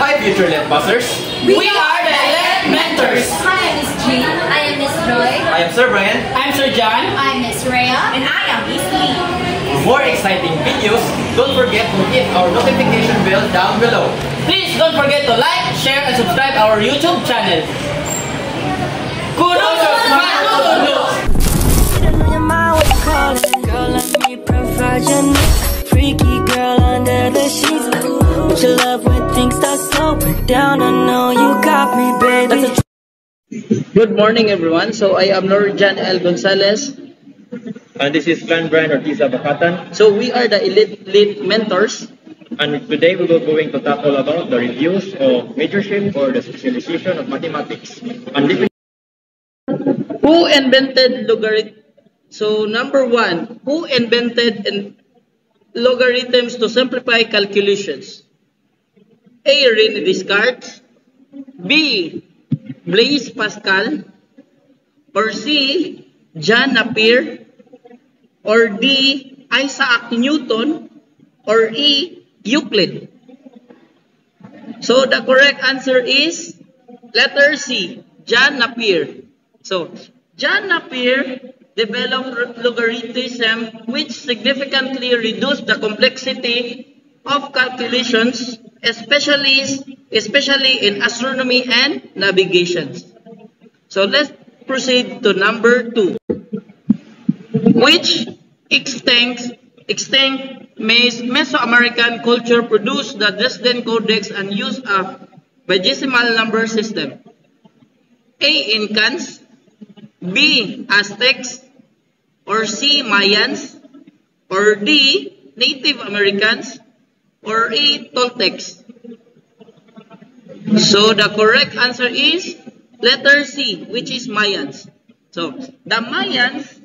Hi, future Let Busters. We are the Let Mentors. Hi, I'm Miss Jean. I am Miss Joy. I am Sir Brian. I'm Sir John. I'm Miss Rhea. And I am Miss Lee. For more exciting videos, don't forget to hit our notification bell down below. Please don't forget to like, share, and subscribe our YouTube channel. Kudos sa Girl, let me provide your needs. Freaky girl under the sheets. But your love when things start slowing down. I know you got me, baby. Good morning, everyone. So I am Lorijan L. Gonzalez. And this is Clan Brian Ortiz Abacatan. So we are the Elite Mentors. And today we will going to tackle about the reviews of majorship or the specialization of mathematics. And Who invented logarithm? So number one, who invented logarithms to simplify calculations? A. René Descartes. B. Blaise Pascal. Or C. John Napier. Or D. Isaac Newton. Or E. Euclid. So the correct answer is letter C. John Napier. So John Napier developed logarithm which significantly reduced the complexity of calculations, especially in astronomy and navigation. So let's proceed to number 2. Which extinct Mesoamerican culture produced the Dresden Codex and used a vigesimal number system? A. Incans. B. Aztecs. Or C. Mayans. Or D. Native Americans. Or E. Toltecs. So the correct answer is letter C, which is Mayans. So the Mayans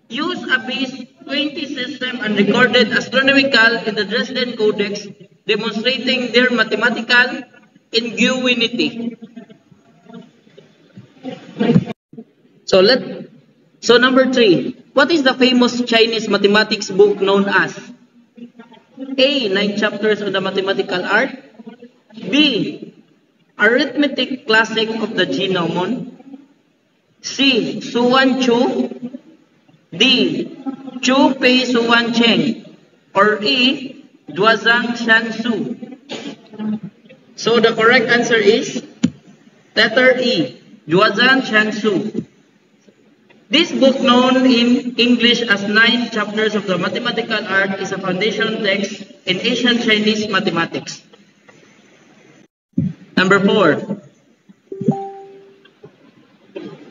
used a base 20 system and recorded astronomical in the Dresden Codex, demonstrating their mathematical ingenuity. So number 3, what is the famous Chinese mathematics book known as? A. 9 Chapters of the Mathematical Art. B. Arithmetic Classic of the Genome. C. Suan Chu. D. Chu Pei Suan Cheng. Or E. Duazhang Shansu. So the correct answer is letter E. Duazhang Shansu. This book, known in English as 9 Chapters of the Mathematical Art, is a foundation text in ancient Chinese mathematics. Number 4.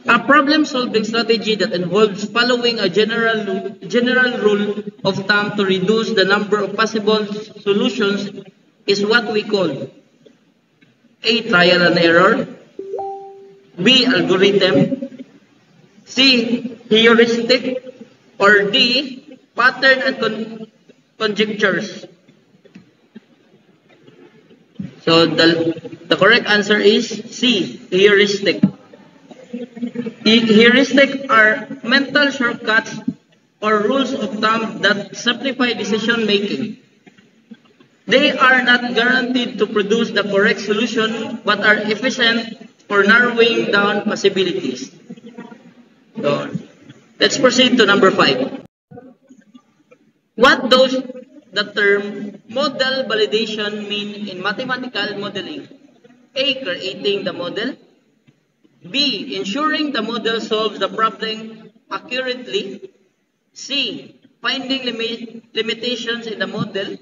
A problem-solving strategy that involves following a general rule of thumb to reduce the number of possible solutions is what we call A. Trial and error. B. Algorithm. C. Heuristic. Or D. Pattern and conjectures. So the correct answer is C. Heuristic. Heuristic are mental shortcuts or rules of thumb that simplify decision making. They are not guaranteed to produce the correct solution but are efficient for narrowing down possibilities. So, let's proceed to number 5. What does the term model validation mean in mathematical modeling? A. Creating the model. B. Ensuring the model solves the problem accurately. C. Finding limitations in the model.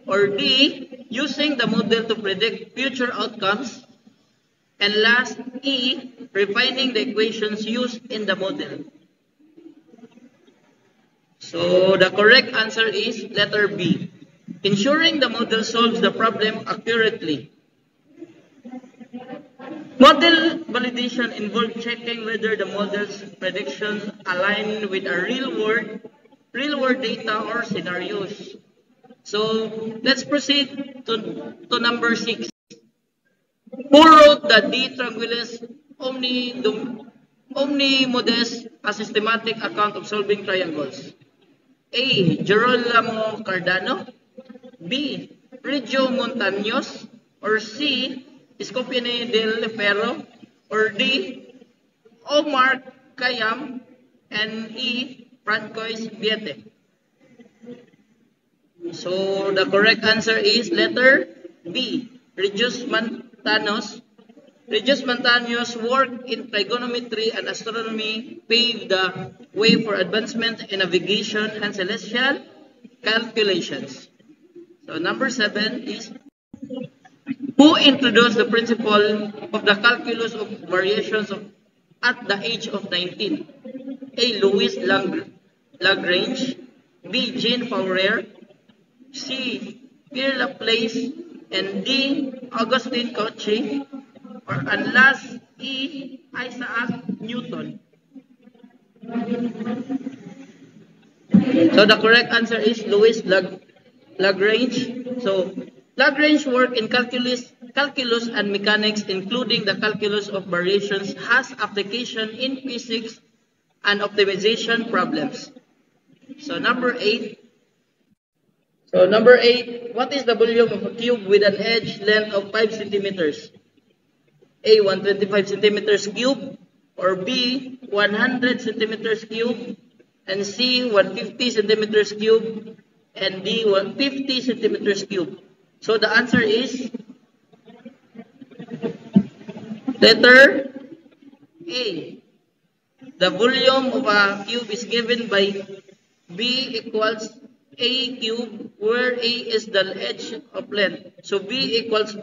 Or D. Using the model to predict future outcomes. And last, E. Refining the equations used in the model. So the correct answer is letter B. Ensuring the model solves the problem accurately. Model validation involves checking whether the model's predictions align with a real-world data or scenarios. So let's proceed to number 6. Who wrote the De Triangulis Omnimodes, a systematic account of solving triangles? A. Girolamo Cardano. B. Reggio Montaños. or C. Escopine del Ferro, or D. Omar Khayyam, and E. Francois Viete. So the correct answer is letter B. Regius Montanus. Regius Montanus' work in trigonometry and astronomy paved the way for advancement in navigation and celestial calculations. So number 7 is, who introduced the principle of the calculus of variations at the age of 19? A. Louis Lagrange, B. Jean Fourier, C. Pierre Laplace, and D. Augustine Cauchy, and last, E. Isaac Newton. So the correct answer is Louis Lagrange. So Lagrange work in calculus and mechanics, including the calculus of variations, has application in physics and optimization problems. So number 8. What is the volume of a cube with an edge length of 5 centimeters? A. 125 centimeters cube, or B. 100 centimeters cube, and C. 150 centimeters cube, and D. 150 centimeters cube. So the answer is letter A. The volume of a cube is given by B equals A cube, where A is the edge of length. So B equals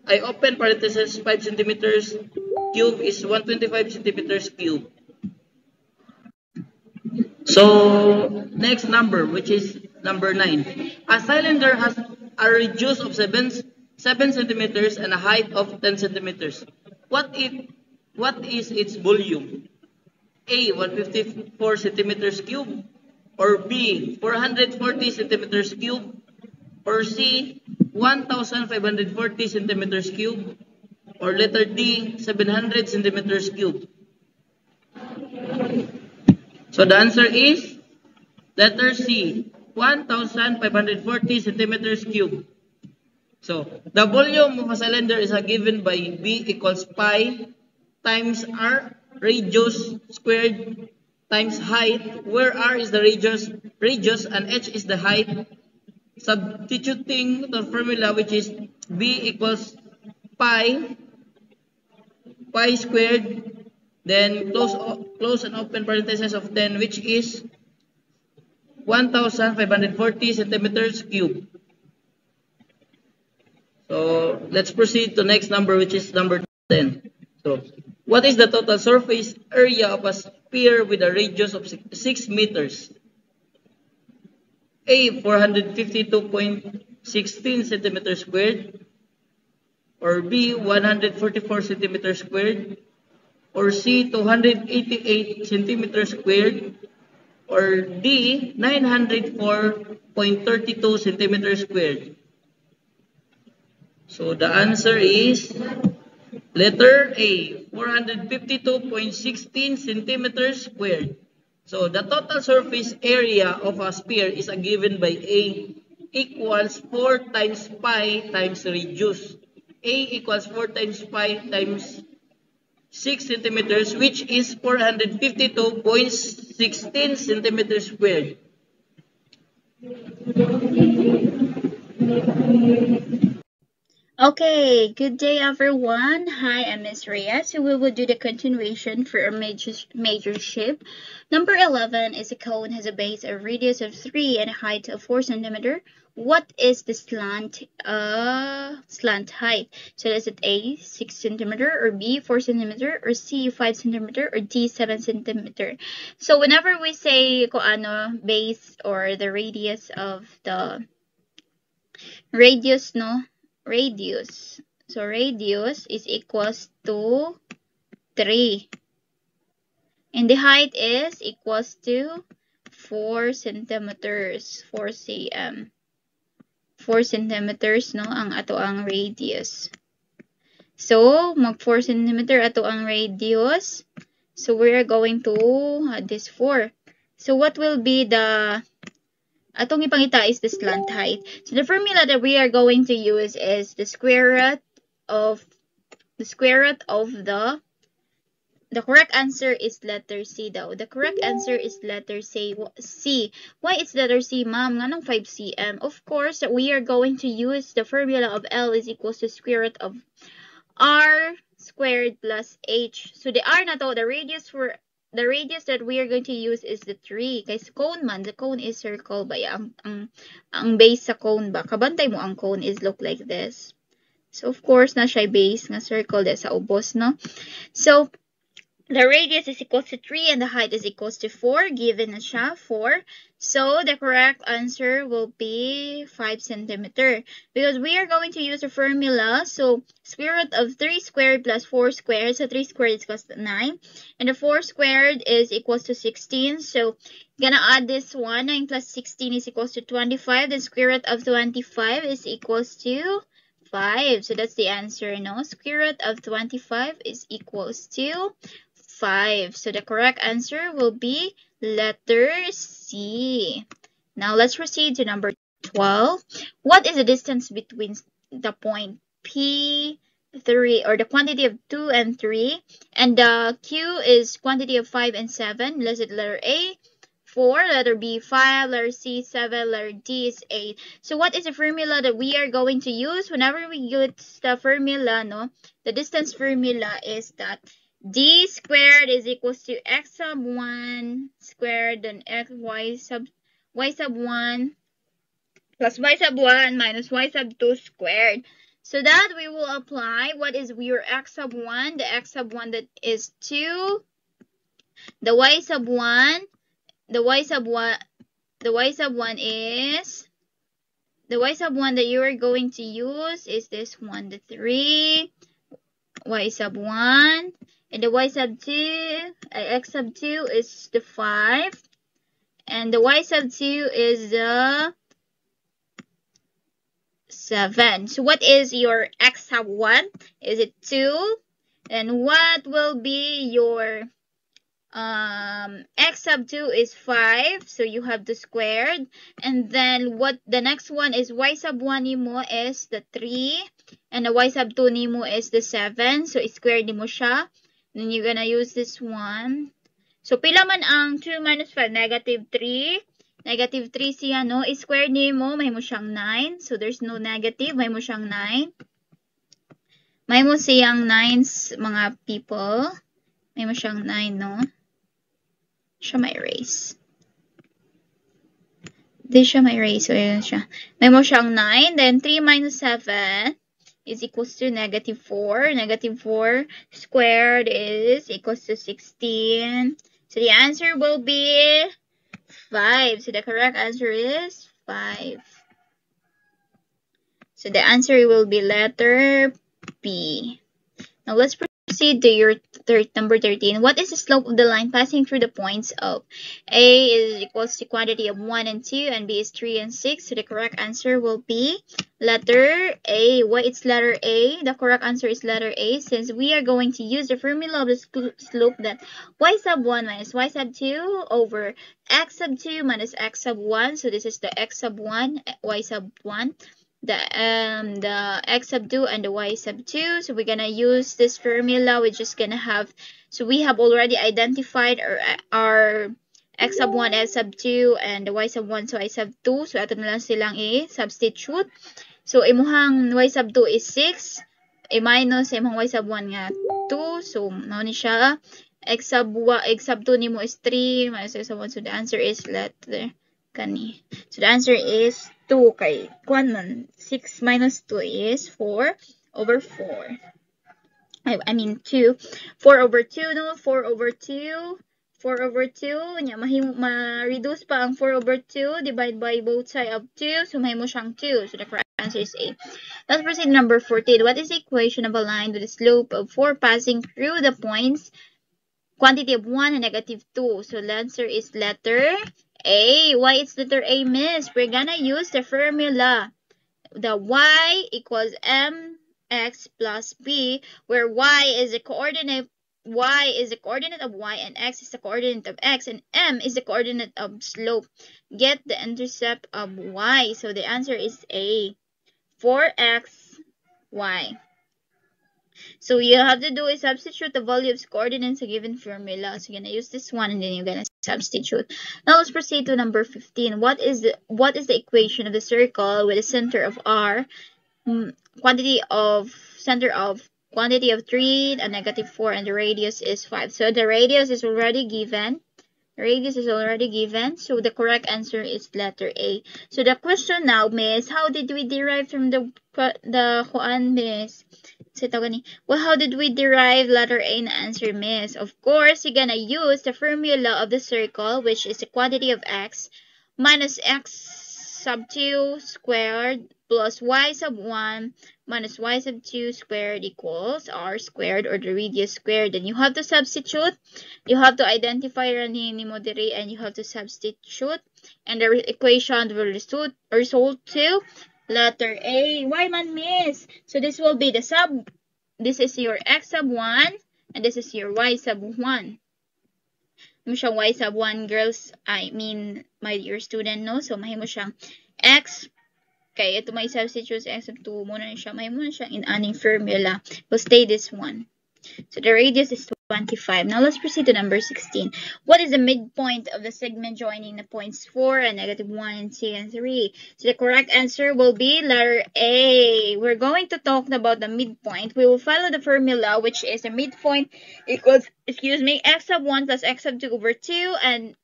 open parenthesis 5 centimeters cube is 125 centimeters cube. So next number, which is number 9. A cylinder has a radius of 7 centimeters and a height of 10 centimeters. What is its volume? A. 154 centimeters cube, or B. 440 centimeters cube, or C. 1,540 centimeters cube, or letter D. 700 centimeters cube. So the answer is letter C. 1,540 centimeters cube. So the volume of a cylinder is given by B equals pi times R, radius squared, times height, where R is the radius and H is the height. Substituting the formula, which is B equals pi squared, then close and open parenthesis of 10, which is 1,540 centimeters cube. So let's proceed to next number, which is number 10. So what is the total surface area of a sphere with a radius of 6 meters? A. 452.16 centimeters squared, or B. 144 centimeters squared, or C. 288 centimeters squared, or D. 904.32 centimeters squared. So the answer is letter A. 452.16 centimeters squared. So the total surface area of a sphere is given by A equals 4 times pi times radius. A equals 4 times pi times 6 centimeters, which is 452.16 centimeters squared. Okay, good day everyone. Hi, I'm Miss Rhea. So we will do the continuation for our major shape. Number 11 is a cone has a base, a radius of 3 and a height of 4 centimeter. What is the slant height? So is it A, 6 centimeter, or B, 4 centimeter, or C, 5 centimeter, or D, 7 centimeter? So whenever we say base or the radius of the radius, so radius is equals to 3. And the height is equals to 4 centimeters, 4 cm. 4 centimeters, no, ang ato ang radius. So, mag 4 centimeter ato ang radius. So, we are going to add this 4. So, what will be the Atong ipangita is the slant height. So the formula that we are going to use is the square root of the correct answer is letter C daw. The correct answer is letter C. Why it's letter C, ma'am? Nganong 5 cm? Of course, we are going to use the formula of L is equals to square root of R squared plus H. So the R na to, the radius that we are going to use is the 3. Kay cone man, the cone is circle ba? Ang base sa cone ba? Kabantay mo ang cone is look like this. So of course, na siya base nga circle sa ubos, no? So the radius is equals to 3 and the height is equals to 4. Given na siya, 4. So, the correct answer will be 5 centimeter. Because we are going to use a formula. So, square root of 3 squared plus 4 squared. So, 3 squared is equals to 9. And the 4 squared is equals to 16. So, gonna add this one. 9 plus 16 is equals to 25. The square root of 25 is equals to 5. So, that's the answer, no? Square root of 25 is equals to 5. So the correct answer will be letter C. Now let's proceed to number 12. What is the distance between the point P3 or the quantity of 2 and 3 and the Q is quantity of 5 and 7? Let's it letter A 4, letter B 5, letter C 7, letter D is 8. So what is the formula that we are going to use whenever we use the formula, no? The distance formula is that D squared is equals to x sub 1 squared and y sub 1 plus y sub 1 minus y sub 2 squared. So that we will apply what is your x sub 1, the x sub 1 that is 2, the y sub 1, the y sub 1 that you are going to use is this one, the 3, y sub 1. And the y sub 2, x sub 2 is the 5. And the y sub 2 is the 7. So what is your x sub 1? Is it 2? And what will be your x sub 2 is 5. So you have the squared. And then what the next one is y sub 1 nimo is the 3. And the y sub 2 nimo is the 7. So square nimo siya. Then you're gonna use this one. So, pila man ang 2 minus 5? Negative 3. Negative 3 siya, no? I-square nimo, may mo siyang 9. So, there's no negative. May mo siyang 9. May mo siyang 9, mga people. May mo siyang 9, no? Siya may erase. Di siya may erase. So, yun siya. May mo siyang 9. Then, 3 minus 7. Is equals to negative 4. Negative 4 squared is equals to 16. So the answer will be 5. So the correct answer is 5. So the answer will be letter B. Now let's proceed to your number 13. What is the slope of the line passing through the points of A is equals to quantity of 1 and 2 and B is 3 and 6. So the correct answer will be letter A. Why it's letter A? The correct answer is letter A since we are going to use the formula of the slope that y sub 1 minus y sub 2 over x sub 2 minus x sub 1. So this is the x sub 1, y sub 1. The x sub 2 and the y sub 2. So we're gonna use this formula. We're just gonna have, so we have already identified our x sub 1, x sub 2, and the y sub 1, so y sub 2. So ato na lang silang i-substitute. So imuhang y sub 2 is 6. I-minus imong y sub 1 nga 2. So mao ni siya. X sub 2 nimo is 3 minus x sub 1. So the answer is letter kani. So the answer is 2 kay kuan man 6 minus 2 is 4 over 4. I mean 2. 4 over 2 no, 4 over 2. 4 over 2 nya ma-reduce pa ang 4 over 2 divide by both side of 2 so mahimo siyang 2. So the correct answer is A. Let's proceed to number 14. What is the equation of a line with a slope of 4 passing through the points quantity of 1 and negative 2? So the answer is letter A. Why it's letter A, miss? We're gonna use the formula. The y equals mx plus b, where y is the coordinate y is the coordinate of y, and x is the coordinate of x, and m is the coordinate of slope. Get the intercept of y. So the answer is A, 4x, y. So you have to do is substitute the value of coordinates in a given formula. So you're gonna use this one and then you're gonna substitute. Now let's proceed to number 15. What is the equation of the circle with a center of r, quantity of 3 and negative 4, and the radius is 5. So the radius is already given. So the correct answer is letter A. So the question now, Miss, how did we derive from the Miss? Well, how did we derive letter A na answer, Miss? Of course, you're gonna use the formula of the circle, which is the quantity of x minus x sub 2 squared plus y sub 1 minus y sub 2 squared equals r squared, or the radius squared. Then you have to substitute. You have to identify ranini mo diri, and you have to substitute. And the equation will result to letter A. Why man, Miss? So this will be this is your x sub 1, and this is your y sub 1. Mo siyang y sub 1, girls, I mean, my dear student, no? So, mahimo siyang x, kaya ito may substitute x sub 2, muna na siya, mahimo na siyang in aning formula. We'll stay this one. So, the radius is 25. Now, let's proceed to number 16. What is the midpoint of the segment joining the points 4 and negative 1 and 2 and 3? So, the correct answer will be letter A. We're going to talk about the midpoint. We will follow the formula, which is the midpoint equals, x sub 1 plus x sub 2 over 2, and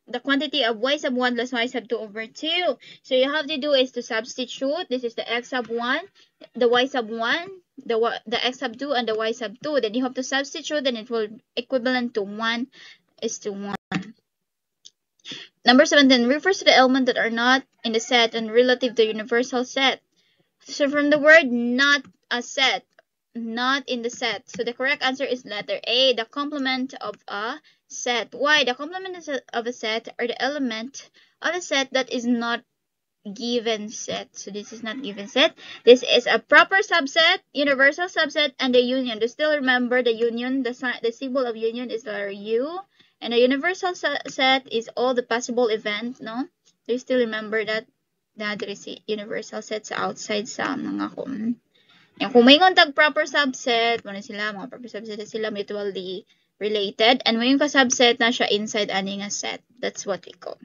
the quantity of y sub 1 plus y sub 2 over 2. So, you have to do is to substitute. This is the x sub 1, the y sub 1, the x sub 2, and the y sub 2. Then you have to substitute, and it will equivalent to 1 is to 1. Number 17 refers to the elements that are not in the set and relative to universal set. So from the word not a set, not in the set. So the correct answer is letter A, the complement of a set. Why? The complement of a set are the element of a set that is not given set. So this is not given set. This is a proper subset, universal subset, and the union. Do you still remember the union? The symbol of union is the letter U, and the universal set is all the possible event, no? Do you still remember that? There is a universal set sa outside sa mga kung may tag proper subset, mga proper subset sila mutually related, and when yung ka-subset na siya inside aning a set. That's what we call.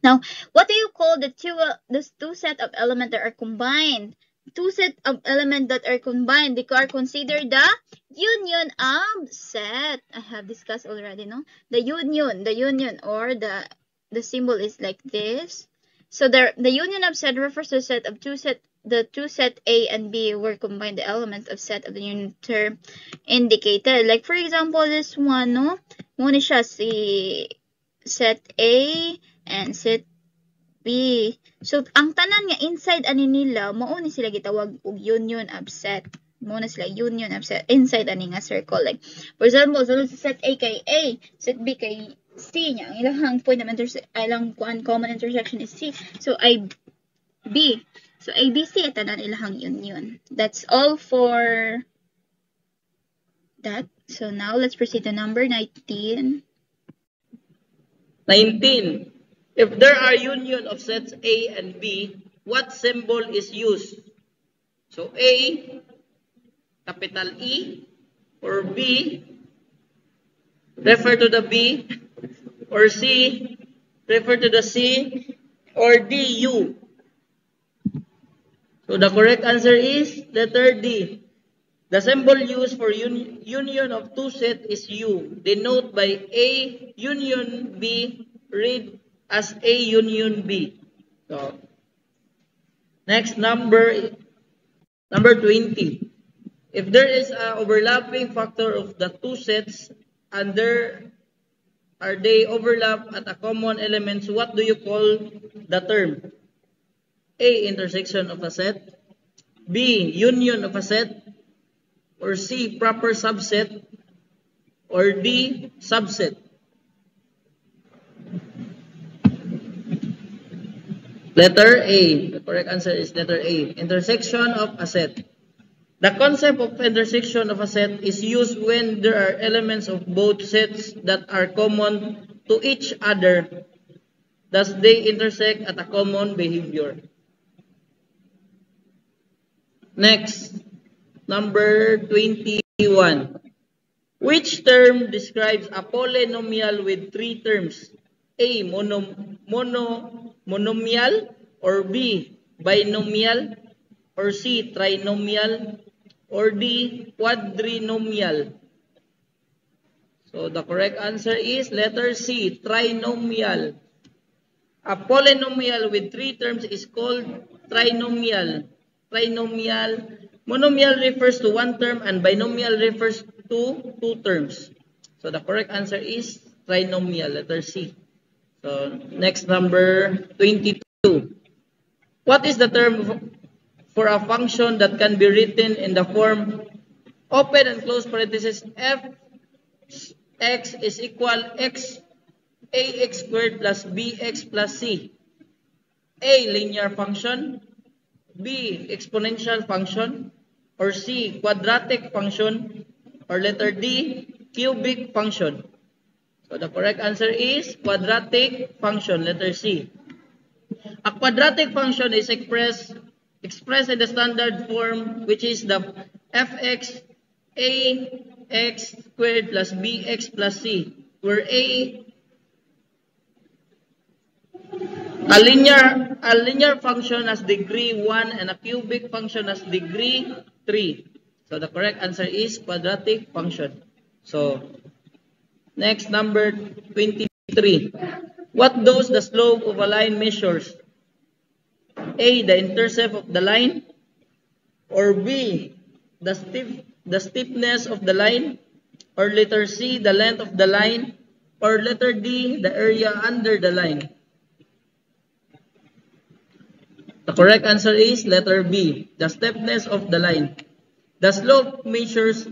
Now, what do you call the two set of elements that are combined? Two set of elements that are combined, they are considered the union of set. I have discussed already, no? The union, or the symbol is like this. So the union of set refers to a set of the two set A and B were combined, the elements of set of the union term indicated. Like for example, this one, no? Muna siya si set A and set B. So, ang tanan nga inside ani nila, mao ni sila gitawag og union of set. Mao na sila union of set inside ani nga circle. Like, for example, so set A kay A, set B kay C niya. Ang ilang point of ilang common intersection is C. So, B. So, ABC, tanan ilang union. That's all for that. So, now, let's proceed to number 19. 19. If there are union of sets A and B, what symbol is used? So A, capital E, or B, refer to the B, or C, refer to the C, or D, U. So the correct answer is letter D. The symbol used for union of two sets is U, denoted by A union B, read as A union B. So, next number 20. If there is an overlapping factor of the two sets and they overlap at a common elements, what do you call the term? A, intersection of a set, B, union of a set, or C, proper subset, or D, subset. Letter A. The correct answer is letter A. Intersection of a set. The concept of intersection of a set is used when there are elements of both sets that are common to each other, thus they intersect at a common behavior. Next, number 21. Which term describes a polynomial with three terms? A. Monomial, or B. Binomial, or C. Trinomial, or D. Quadrinomial. So the correct answer is letter C. Trinomial. A polynomial with three terms is called trinomial. Monomial refers to one term and binomial refers to two terms. So the correct answer is trinomial, letter C. So next, number 22. What is the term for a function that can be written in the form open and close parenthesis f x is equal x ax squared plus bx plus c? A. Linear function, B. Exponential function, or C. Quadratic function, or letter D. Cubic function. So the correct answer is quadratic function, letter C. A quadratic function is expressed in the standard form, which is the fx ax squared plus bx plus c, where a linear function has degree 1 and a cubic function has degree 3. So the correct answer is quadratic function. So next, number 23. What does the slope of a line measures? A. The intercept of the line, or B. The stiffness of the line, or letter C. The length of the line, or letter D. The area under the line. The correct answer is letter B. The stiffness of the line. The slope measures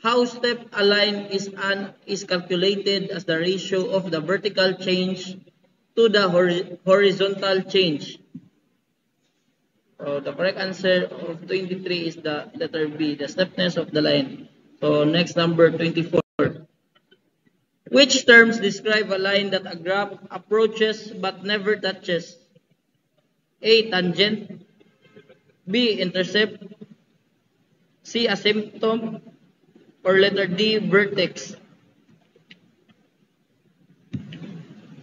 how steep a line is calculated as the ratio of the vertical change to the horizontal change. So the correct answer of 23 is the letter B, the steepness of the line. So next, number 24. Which terms describe a line that a graph approaches but never touches? A. Tangent, B. Intercept, C. Asymptote, or letter D. Vertex.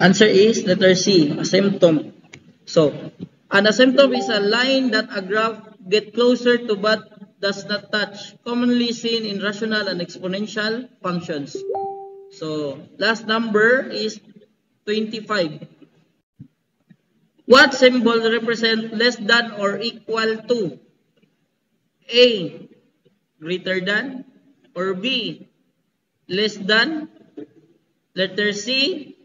Answer is letter C. Asymptote. So an asymptote is a line that a graph gets closer to but does not touch, commonly seen in rational and exponential functions. So last number is 25. What symbol represent less than or equal to? A. Greater than, or B. Less than, letter C.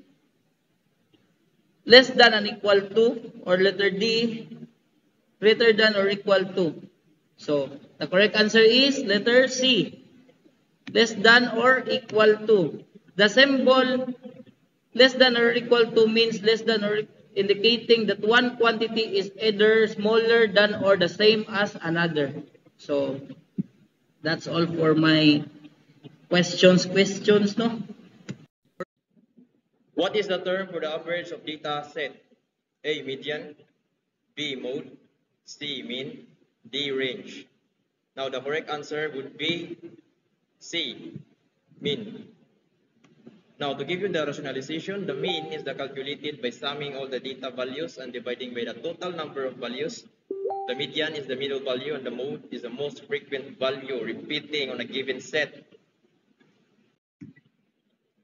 Less than and equal to, or letter D. Greater than or equal to. So the correct answer is letter C. Less than or equal to. The symbol less than or equal to means less than or indicating that one quantity is either smaller than or the same as another. So that's all for my questions, no? What is the term for the average of data set? A. Median, B. Mode, C. Mean, D. Range. Now the correct answer would be C. Mean. Now to give you the rationalization, the mean is the calculated by summing all the data values and dividing by the total number of values. The median is the middle value and the mode is the most frequent value repeating on a given set.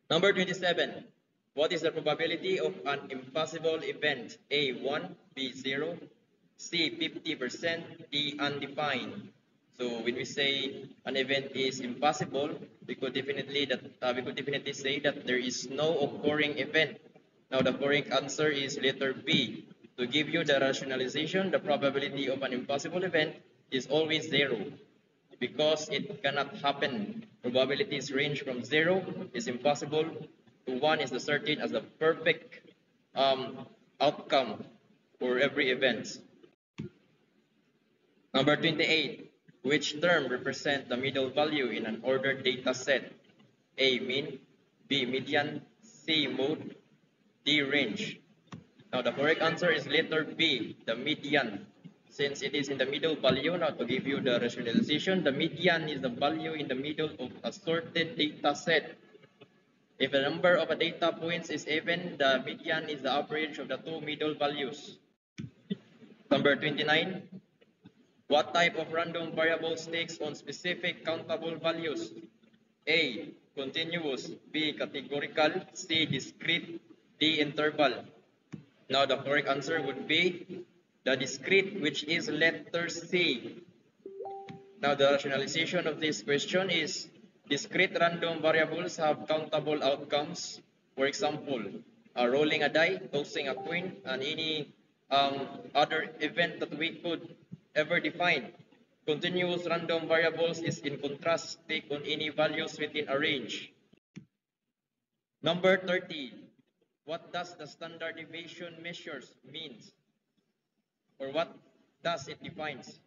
Number 27. What is the probability of an impossible event? A. 1, B. 0, C. 50%, D. Undefined. So when we say an event is impossible, we could definitely say that there is no occurring event. Now the correct answer is letter B. To give you the rationalization, the probability of an impossible event is always 0 because it cannot happen. Probabilities range from 0 is impossible to 1 is the certain as the perfect outcome for every event. Number 28. Which term represent the middle value in an ordered data set? A, mean, B, median, C, mode, D, range. Now the correct answer is letter B, the median. Since it is in the middle value, now to give you the rationalization, the median is the value in the middle of a sorted data set. If the number of data points is even, the median is the average of the two middle values. Number 29. What type of random variables takes on specific countable values? A, continuous, B, categorical, C, discrete, D, interval. Now the correct answer would be the discrete, which is letter C. Now the rationalization of this question is discrete random variables have countable outcomes. For example, rolling a die, tossing a coin, and any other event that we could ever define. Continuous random variables is in contrast, take on any values within a range. Number 30. What does the standard deviation measures means? Or what does it defines?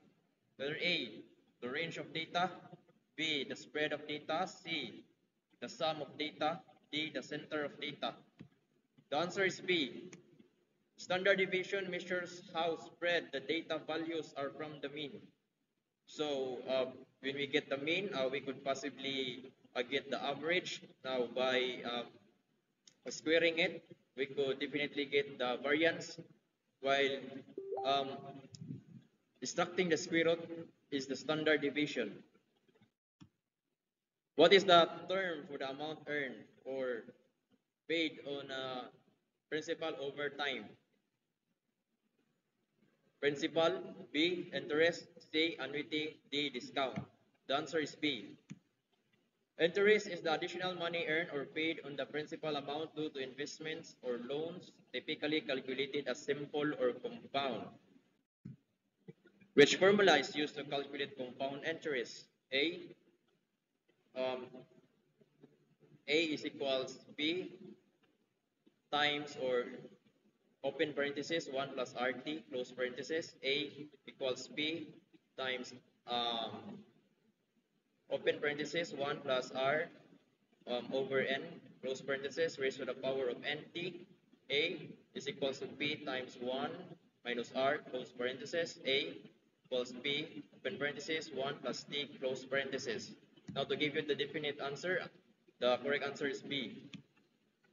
Letter A, the range of data. B, the spread of data. C, the sum of data. D, the center of data. The answer is B. Standard deviation measures how spread the data values are from the mean. So when we get the mean, we could possibly get the average. Now by squaring it, we could definitely get the variance, while destructing the square root is the standard deviation. What is the term for the amount earned or paid on principal over time? Principal, B, interest, C, annuity, D, discount. The answer is B. Interest is the additional money earned or paid on the principal amount due to investments or loans, typically calculated as simple or compound. Which formula is used to calculate compound interest? A is equals B times or open parenthesis 1 plus RT close parenthesis. A equals B times open parenthesis 1 plus R over N close parenthesis raised to the power of NT. A is equals to B times 1 minus R close parenthesis. A equals B open parenthesis 1 plus T close parenthesis. Now to give you the definite answer, the correct answer is B.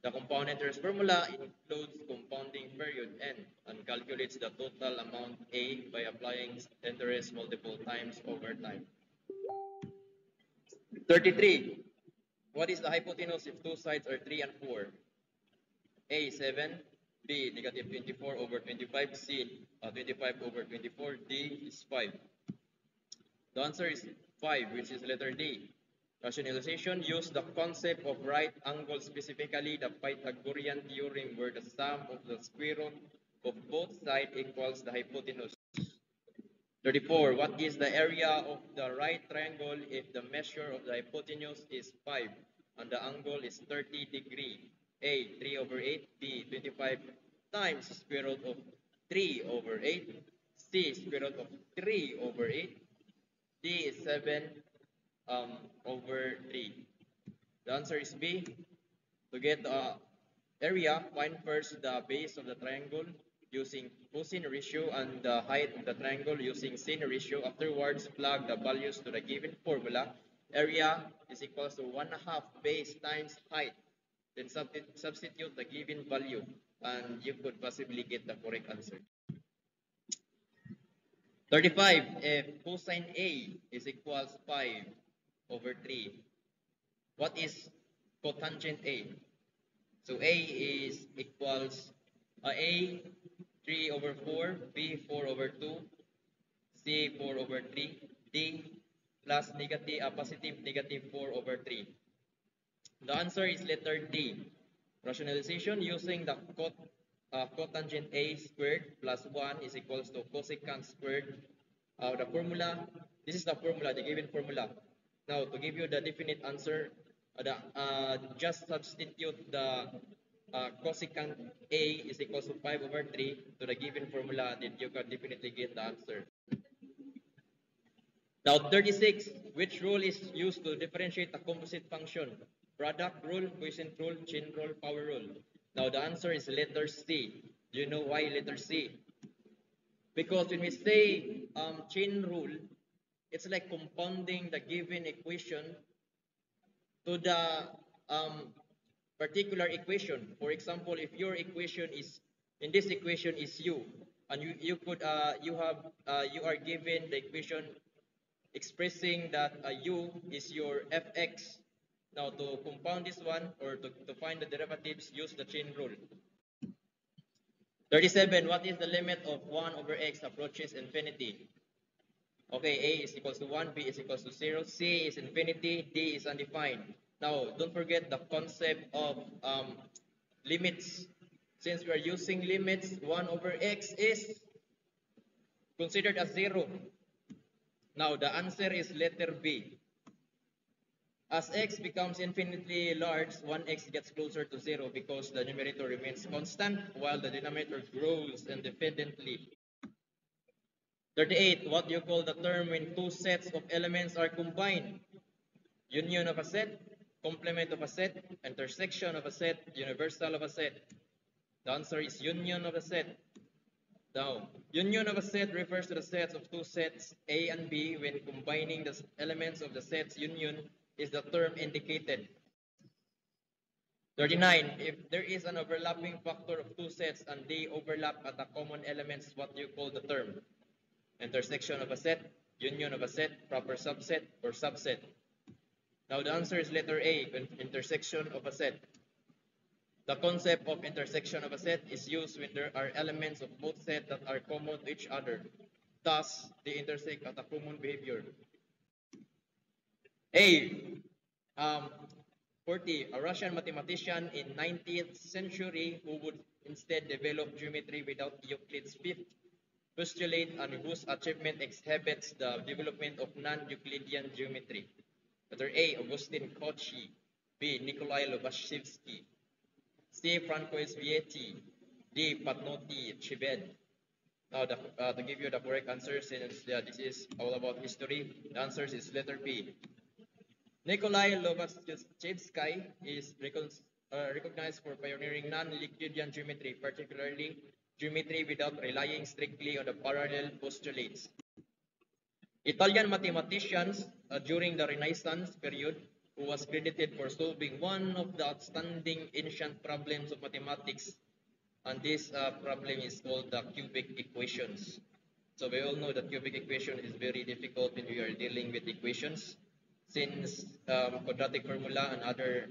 The compound interest formula includes compounding period N and calculates the total amount A by applying interest multiple times over time. 33. What is the hypotenuse if two sides are 3 and 4? A, 7. B, negative 24 over 25. C, 25 over 24. D is 5. The answer is 5, which is letter D. Rationalization used the concept of right angle, specifically the Pythagorean theorem, where the sum of the square root of both sides equals the hypotenuse. 34. What is the area of the right triangle if the measure of the hypotenuse is 5 and the angle is 30 degrees? A, 3 over 8. B, 25 times square root of 3 over 8. C, square root of 3 over 8. D is 7 over 3. The answer is B. To get the area, find first the base of the triangle using cosine ratio and the height of the triangle using sine ratio. Afterwards, plug the values to the given formula. Area is equals to 1/2 base times height. Then substitute the given value and you could possibly get the correct answer. 35. If cosine A is equals 5 over 3, what is cotangent A? So A is equals A 3 over 4, B 4 over 2, C 4 over 3, D plus positive negative 4 over 3. The answer is letter D. Rationalization using the cotangent A squared plus 1 is equals to cosecant squared. The formula, this is the formula, the given formula. Now, to give you the definite answer, just substitute the cosecant A is equals to 5 over 3 to the given formula, then you can definitely get the answer. Now 36, which rule is used to differentiate a composite function? Product rule, quotient rule, chain rule, power rule. Now the answer is letter C. Do you know why letter C? Because when we say chain rule, it's like compounding the given equation to the particular equation. For example, if your equation is in this equation is u, and you are given the equation expressing that u is your fx. Now to compound this one or to find the derivatives, use the chain rule. 37. What is the limit of 1 over x approaches infinity? Okay, a is equals to 1, b is equals to 0, c is infinity, d is undefined. Now, don't forget the concept of limits. Since we are using limits, 1 over x is considered as 0. Now, the answer is letter B. As x becomes infinitely large, 1x gets closer to 0 because the numerator remains constant while the denominator grows independently. 38. What do you call the term when two sets of elements are combined? Union of a set, complement of a set, intersection of a set, universal of a set. The answer is union of a set. Now, union of a set refers to the sets of two sets A and B when combining the elements of the set's union is the term indicated. 39. If there is an overlapping factor of two sets and they overlap at the common elements, what do you call the term? Intersection of a set, union of a set, proper subset, or subset. Now the answer is letter A, intersection of a set. The concept of intersection of a set is used when there are elements of both sets that are common to each other. Thus, they intersect at a common behavior. A. 40. A Russian mathematician in 19th century who would instead develop geometry without Euclid's fifth postulate and whose achievement exhibits the development of non-Euclidean geometry. Letter A. Augustin Cauchy. B. Nikolai Lobachevsky. C. Francois Vieti. D. Patnoti Chibed. Now, to give you the correct answer, since this is all about history, the answer is letter B. Nikolai Lobachevsky is recognized for pioneering non-Euclidean geometry, particularly geometry without relying strictly on the parallel postulates. Italian mathematicians during the Renaissance period who was credited for solving one of the outstanding ancient problems of mathematics, and this problem is called the cubic equations. So we all know that cubic equation is very difficult when we are dealing with equations, since quadratic formula and other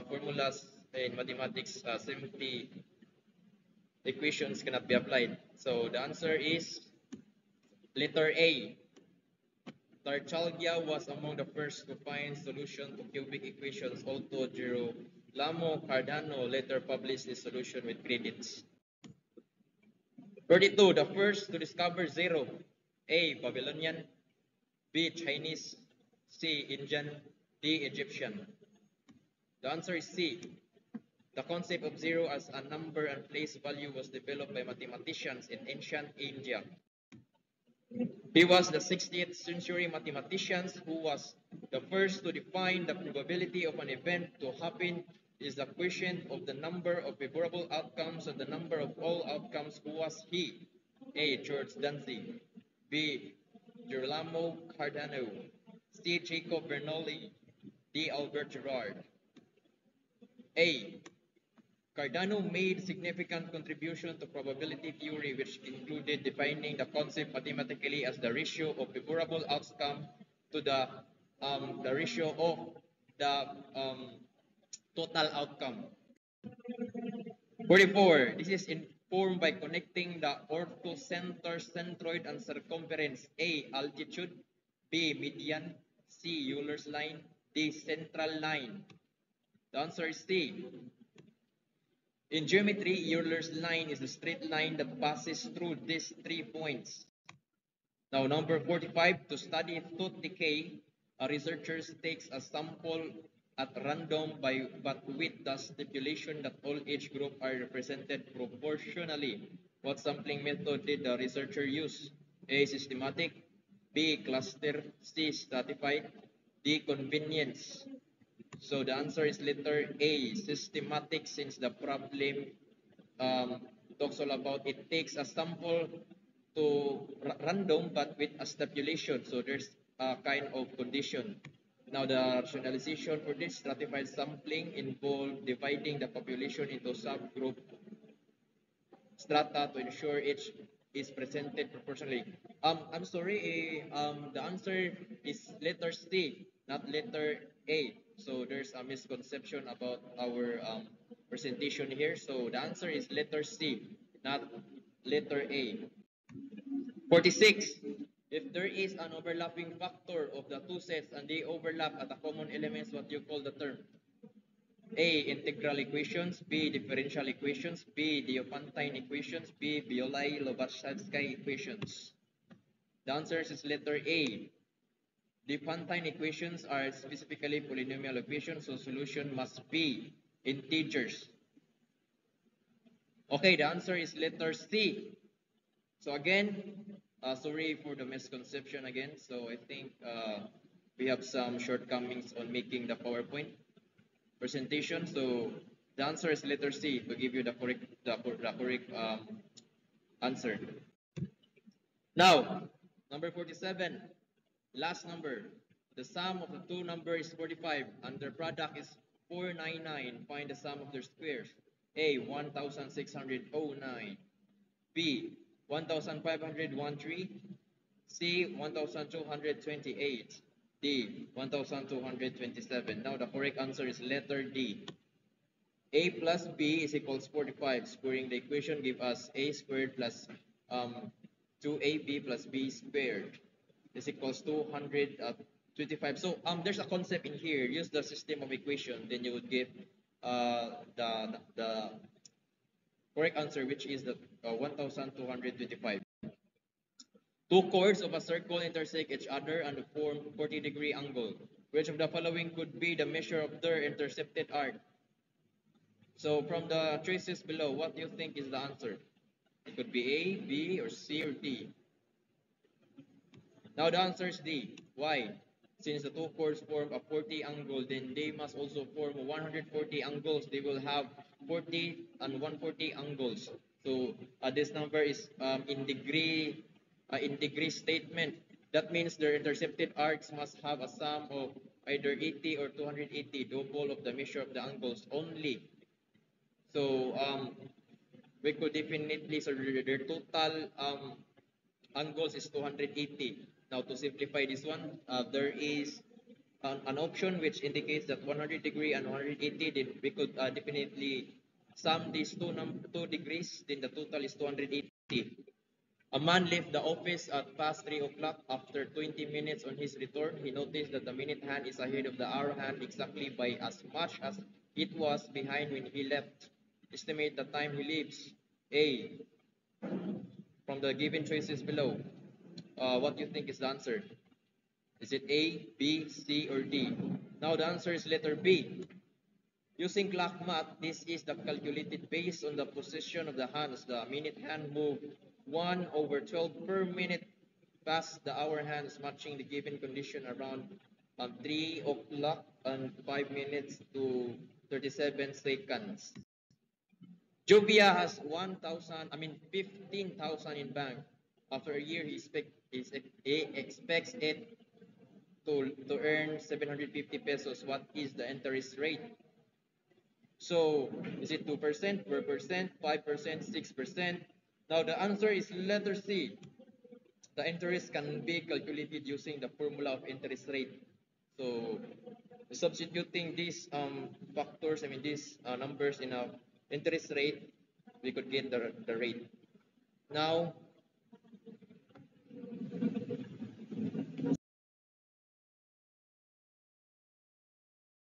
formulas in mathematics simply equations cannot be applied. So the answer is letter A. Tarchalgia was among the first to find solution to cubic equations, although Girolamo Cardano later published his solution with credits. 32. The first to discover zero. A. Babylonian. B. Chinese. C. Indian. D. Egyptian. The answer is C. The concept of zero as a number and place value was developed by mathematicians in ancient India. He was the 60th century mathematician who was the first to define the probability of an event to happen is the quotient of the number of favorable outcomes and the number of all outcomes. Who was he? A. George Danzig. B. Girolamo Cardano. C. Jacob Bernoulli. D. Albert Gerard. A. Cardano made significant contribution to probability theory, which included defining the concept mathematically as the ratio of favorable outcome to the ratio of the total outcome. 44. This is informed by connecting the orthocenter, centroid, and circumference. A. Altitude. B. Median. C. Euler's line. D. Central line. The answer is C. In geometry, Euler's line is the straight line that passes through these 3 points. Now, number 45, to study tooth decay, a researcher takes a sample at random but with the stipulation that all age groups are represented proportionally. What sampling method did the researcher use? A. Systematic. B. Cluster. C. Stratify. D. Convenience. So the answer is letter A. Systematic, since the problem talks all about it takes a sample to random but with a stipulation. So there's a kind of condition. Now the rationalization for this stratified sampling involve dividing the population into subgroup strata to ensure each is presented proportionally. I'm sorry, the answer is letter C, not letter A. So there's a misconception about our presentation here. So the answer is letter C, not letter A. 46. If there is an overlapping factor of the two sets and they overlap at a common elements, what you call the term? A. Integral equations. B. Differential equations. B. Diophantine equations. B. Biolay-Lobachevsky equations. The answer is letter A. Diophantine equations are specifically polynomial equations, so solution must be integers. Okay, the answer is letter C. So again, sorry for the misconception again. So I think we have some shortcomings on making the PowerPoint presentation. So the answer is letter C to give you the correct answer. Now, number 47, last number. The sum of the two numbers is 45 and their product is 499. Find the sum of their squares. A. 1609. B. 1513. C. 1228. D. 1227. Now the correct answer is letter D. A plus B is equals 45. Squaring the equation give us A squared plus 2AB plus B squared is equals 225. So there's a concept in here. Use the system of equation, then you would get the correct answer, which is the 1225. Two chords of a circle intersect each other and form 40-degree angle. Which of the following could be the measure of their intercepted arc? So from the traces below, what do you think is the answer? It could be A, B, or C, or D. Now the answer is D. Why? Since the two chords form a 40 angle, then they must also form 140 angles. They will have 40 and 140 angles. So this number is in degree statement. That means their intercepted arcs must have a sum of either 80 or 280, double of the measure of the angles only. So we could definitely, so their total angles is 280. Now to simplify this one, there is an option which indicates that 100 degree and 180, then we could definitely sum these two degrees, then the total is 280. A man left the office at past 3 o'clock. After 20 minutes on his return, he noticed that the minute hand is ahead of the hour hand exactly by as much as it was behind when he left. Estimate the time he leaves. A. From the given choices below, what do you think is the answer? Is it A, B, C, or D? Now the answer is letter B. Using clock math, this is the calculated based on the position of the hands. The minute hand moved 1/12 per minute past the hour hands, matching the given condition around 3 o'clock and 5 minutes to 37 seconds. Jovia has 15,000 in bank. After a year, he expects it to earn 750 pesos. What is the interest rate? So, is it 2%, 4%, 5%, 6%? Now, the answer is letter C. The interest can be calculated using the formula of interest rate. So, substituting these factors, these numbers in a interest rate, we could get the rate. Now,